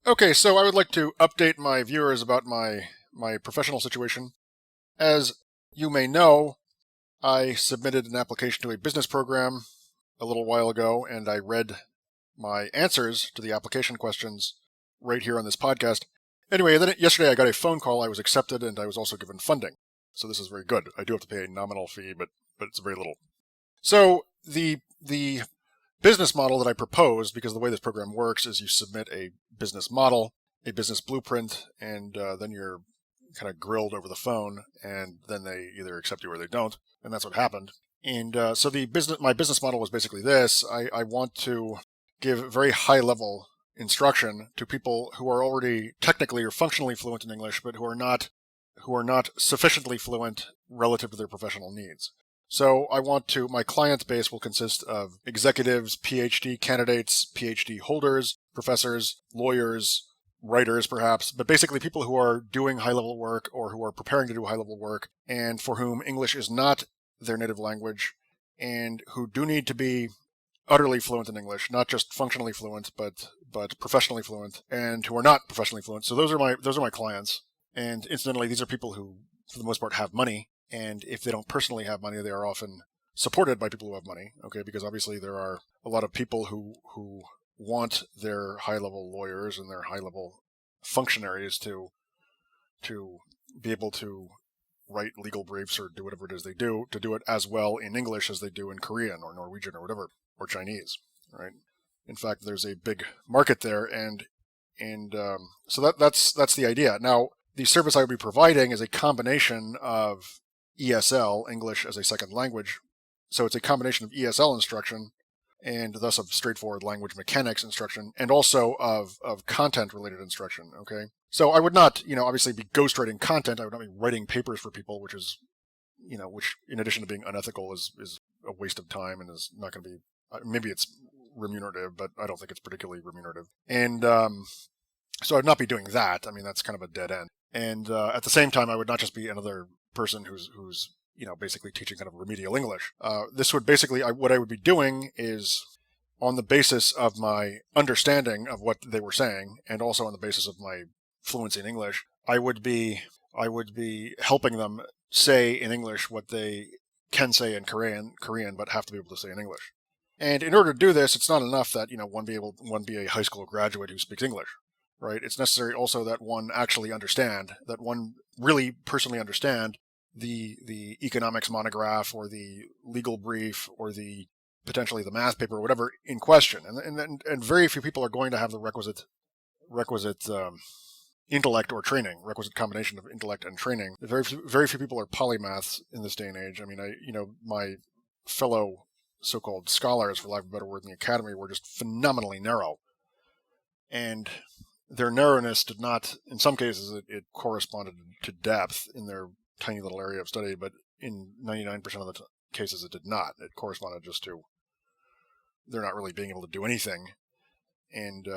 Okay, so I would like to update my viewers about my professional situation. As you may know, I submitted an application to a business program a little while ago, and I read my answers to the application questions right here on this podcast. Anyway, then yesterday I got a phone call. I was accepted, and I was also given funding. So this is very good. I do have to pay a nominal fee, but it's very little. So the business model that I proposed, because the way this program works is you submit a business model, a business blueprint, and then you're kind of grilled over the phone, and then they either accept you or they don't, and that's what happened. And so my business model was basically this: I want to give very high level instruction to people who are already technically or functionally fluent in English, but who are not sufficiently fluent relative to their professional needs. So my client base will consist of executives, PhD candidates, PhD holders, professors, lawyers, writers perhaps, but basically people who are doing high-level work or who are preparing to do high-level work and for whom English is not their native language and who do need to be utterly fluent in English, not just functionally fluent, but professionally fluent, and who are not professionally fluent. So those are my clients. And incidentally, these are people who, for the most part, have money. And if they don't personally have money, they are often supported by people who have money. Okay, because obviously there are a lot of people who want their high-level lawyers and their high-level functionaries to be able to write legal briefs or do whatever it is they do, to do it as well in English as they do in Korean or Norwegian or whatever, or Chinese, right? In fact, there's a big market there, and so that's the idea. Now, the service I will be providing is a combination of ESL, English as a second language. So it's a combination of ESL instruction and thus of straightforward language mechanics instruction, and also of content-related instruction, okay? So I would not, obviously be ghostwriting content. I would not be writing papers for people, which is, which in addition to being unethical is a waste of time and is not going to be, maybe it's remunerative, but I don't think it's particularly remunerative. And so I'd not be doing that. I mean, that's kind of a dead end. And at the same time, I would not just be another person who's basically teaching kind of remedial English. This would basically, what I would be doing is, on the basis of my understanding of what they were saying, and also on the basis of my fluency in English, I would be helping them say in English what they can say in Korean, but have to be able to say in English. And in order to do this, it's not enough that one be a high school graduate who speaks English. Right? It's necessary also that one actually understand, that one really personally understand the economics monograph or the legal brief or potentially the math paper or whatever in question. And very few people are going to have the requisite intellect or training, requisite combination of intellect and training. Very few people are polymaths in this day and age. I mean, my fellow so-called scholars, for lack of a better word, in the academy were just phenomenally narrow. And their narrowness did not, in some cases, it corresponded to depth in their tiny little area of study, but in 99% of the cases it did not. It corresponded just to they're not really being able to do anything, and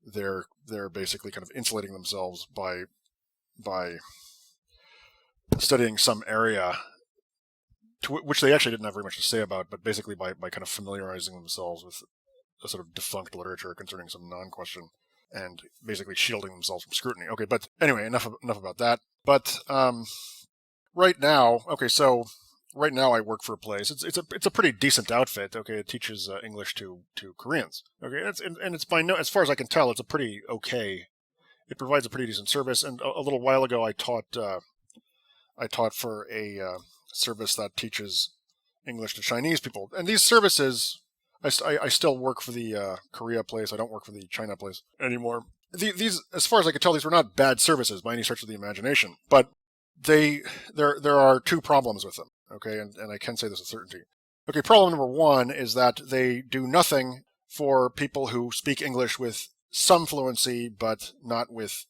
they're basically kind of insulating themselves by studying some area which they actually didn't have very much to say about, but basically by kind of familiarizing themselves with a sort of defunct literature concerning some non-question, and basically shielding themselves from scrutiny. Okay, but anyway, enough about that. But right now I work for a place. It's a pretty decent outfit. Okay, it teaches English to Koreans. Okay, and it's by no, as far as I can tell, it's a pretty okay. It provides a pretty decent service. And a little while ago, I taught for a service that teaches English to Chinese people. And these services, I still work for the Korea place. I don't work for the China place anymore. These, as far as I could tell, these were not bad services by any stretch of the imagination. But there are two problems with them. Okay, and I can say this with certainty. Okay, problem number one is that they do nothing for people who speak English with some fluency, but not with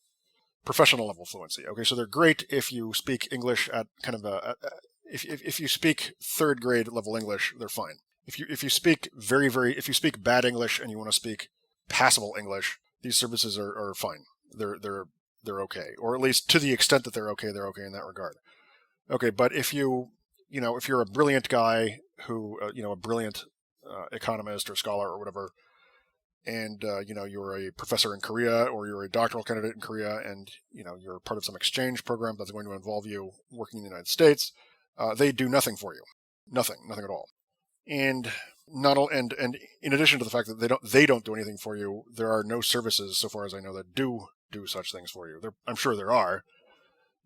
professional level fluency. Okay, so they're great if you speak English at kind of if you speak third grade level English, they're fine. If you speak if you speak bad English and you want to speak passable English, these services are fine. They're okay, or at least to the extent that they're okay in that regard. Okay, but if if you're a brilliant guy who a brilliant economist or scholar or whatever, and you're a professor in Korea or you're a doctoral candidate in Korea, and you're part of some exchange program that's going to involve you working in the United States, they do nothing for you, nothing at all. And not all, and in addition to the fact that they don't do anything for you, there are no services, so far as I know, that do such things for you. I'm sure there are,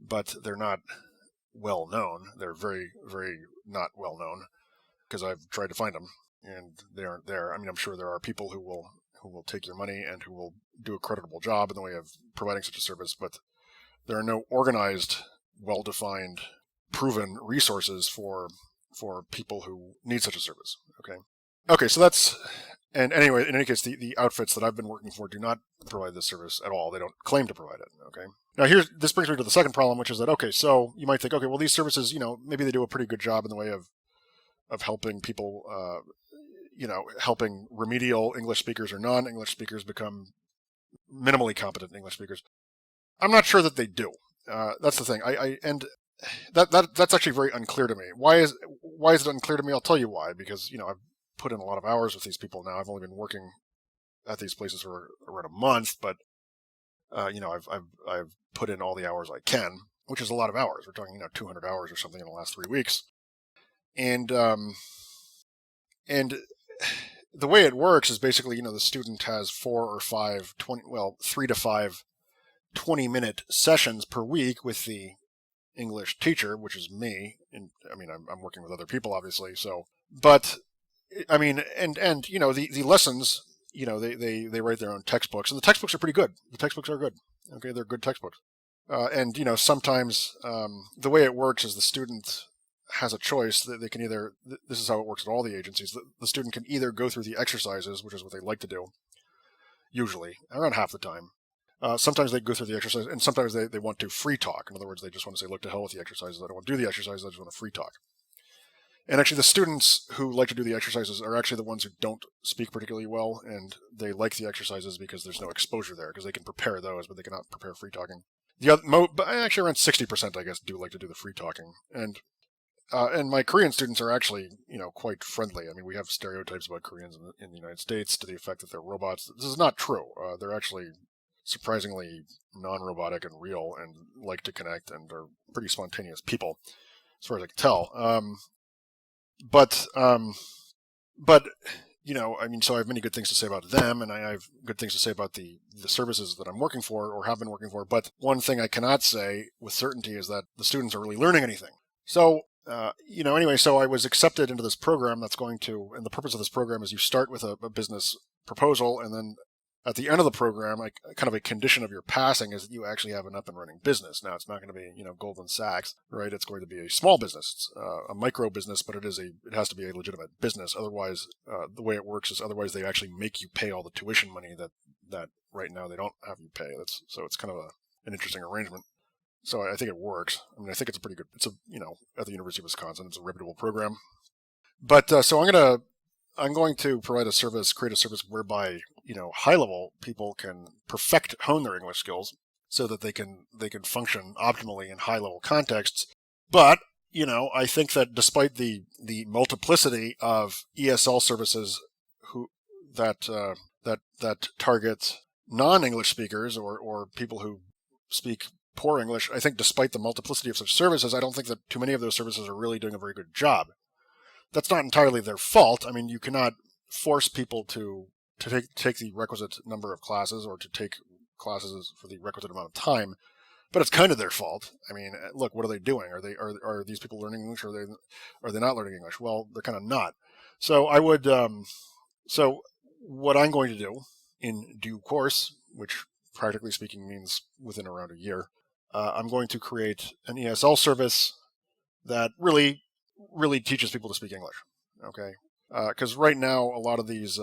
but they're not well known. They're very, very not well known, because I've tried to find them and they aren't there. I mean, I'm sure there are people who will take your money and who will do a creditable job in the way of providing such a service, but there are no organized, well-defined, proven resources for people who need such a service. Okay, so that's, and anyway, in any case, the outfits that I've been working for do not provide this service at all. They don't claim to provide it. Okay. Now this brings me to the second problem, which is that, okay, so you might think, okay, well, these services, maybe they do a pretty good job in the way of helping people, helping remedial English speakers or non-English speakers become minimally competent English speakers. I'm not sure that they do. That's the thing. And that's actually very unclear to me. Why is it unclear to me? I'll tell you why. Because I've put in a lot of hours with these people now. I've only been working at these places for around a month, but I've put in all the hours I can, which is a lot of hours. We're talking 200 hours or something in the last 3 weeks, and the way it works is basically the student has 4 or 5 3 to 5 20-minute sessions per week with the English teacher, which is me. And I mean, I'm working with other people, obviously. So, but I mean, and the lessons, they write their own textbooks, and the textbooks are pretty good. The textbooks are good. Okay, they're good textbooks. And sometimes the way it works is the student has a choice. That they can either, this is how it works at all the agencies. The student can either go through the exercises, which is what they like to do, usually around half the time. Sometimes they go through the exercise, and sometimes they want to free talk. In other words, they just want to say, look, to hell with the exercises. I don't want to do the exercises. I just want to free talk. And actually, the students who like to do the exercises are actually the ones who don't speak particularly well, and they like the exercises because there's no exposure there, because they can prepare those, but they cannot prepare free talking. But actually around 60%, I guess, do like to do the free talking. And my Korean students are actually, quite friendly. I mean, we have stereotypes about Koreans in the United States to the effect that they're robots. This is not true. They're actually surprisingly non-robotic and real, and like to connect, and are pretty spontaneous people, as far as I can tell. But I mean, so I have many good things to say about them, and I have good things to say about the services that I'm working for or have been working for. But one thing I cannot say with certainty is that the students are really learning anything. So, anyway, so I was accepted into this program that's going to, and the purpose of this program is you start with a business proposal, and then at the end of the program, kind of a condition of your passing is that you actually have an up and running business. Now, it's not going to be, Goldman Sachs, right? It's going to be a small business. It's a micro business, but it has to be a legitimate business. Otherwise, the way it works is otherwise they actually make you pay all the tuition money that right now they don't have you pay. So it's kind of an interesting arrangement. So I think it works. I mean, I think it's a pretty good, at the University of Wisconsin, it's a reputable program. But so I'm going to create a service whereby, high-level people can hone their English skills so that they can function optimally in high-level contexts. But, I think that despite the multiplicity of ESL services that target non-English speakers or people who speak poor English, I think despite the multiplicity of such services, I don't think that too many of those services are really doing a very good job. That's not entirely their fault. I mean, you cannot force people to take the requisite number of classes or to take classes for the requisite amount of time, but it's kind of their fault. I mean, look, what are they doing? Are these people learning English, or are they not learning English? Well, they're kind of not. So I would so what I'm going to do in due course, which practically speaking means within around a year, I'm going to create an ESL service that really teaches people to speak English. Okay, because right now a lot of these,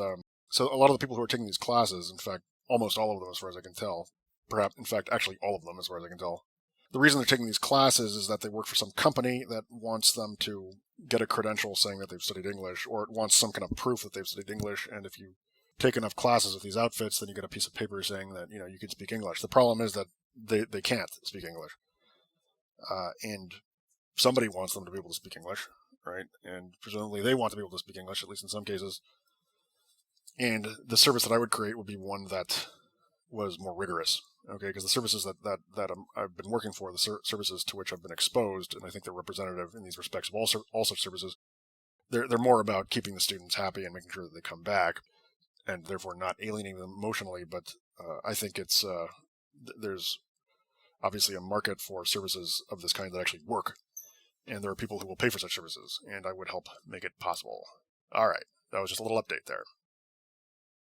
so a lot of the people who are taking these classes, in fact, almost all of them, as far as I can tell, perhaps, in fact, actually all of them, as far as I can tell, the reason they're taking these classes is that they work for some company that wants them to get a credential saying that they've studied English, or it wants some kind of proof that they've studied English. And if you take enough classes with these outfits, then you get a piece of paper saying that you can speak English. The problem is that they can't speak English, and somebody wants them to be able to speak English, right? And presumably they want to be able to speak English, at least in some cases. And the service that I would create would be one that was more rigorous. Okay, because the services that I've been working for, the services to which I've been exposed, and I think they're representative in these respects of all such services, they're more about keeping the students happy and making sure that they come back, and therefore not alienating them emotionally. But I think there's obviously a market for services of this kind that actually work, and there are people who will pay for such services, and I would help make it possible. All right, that was just a little update there.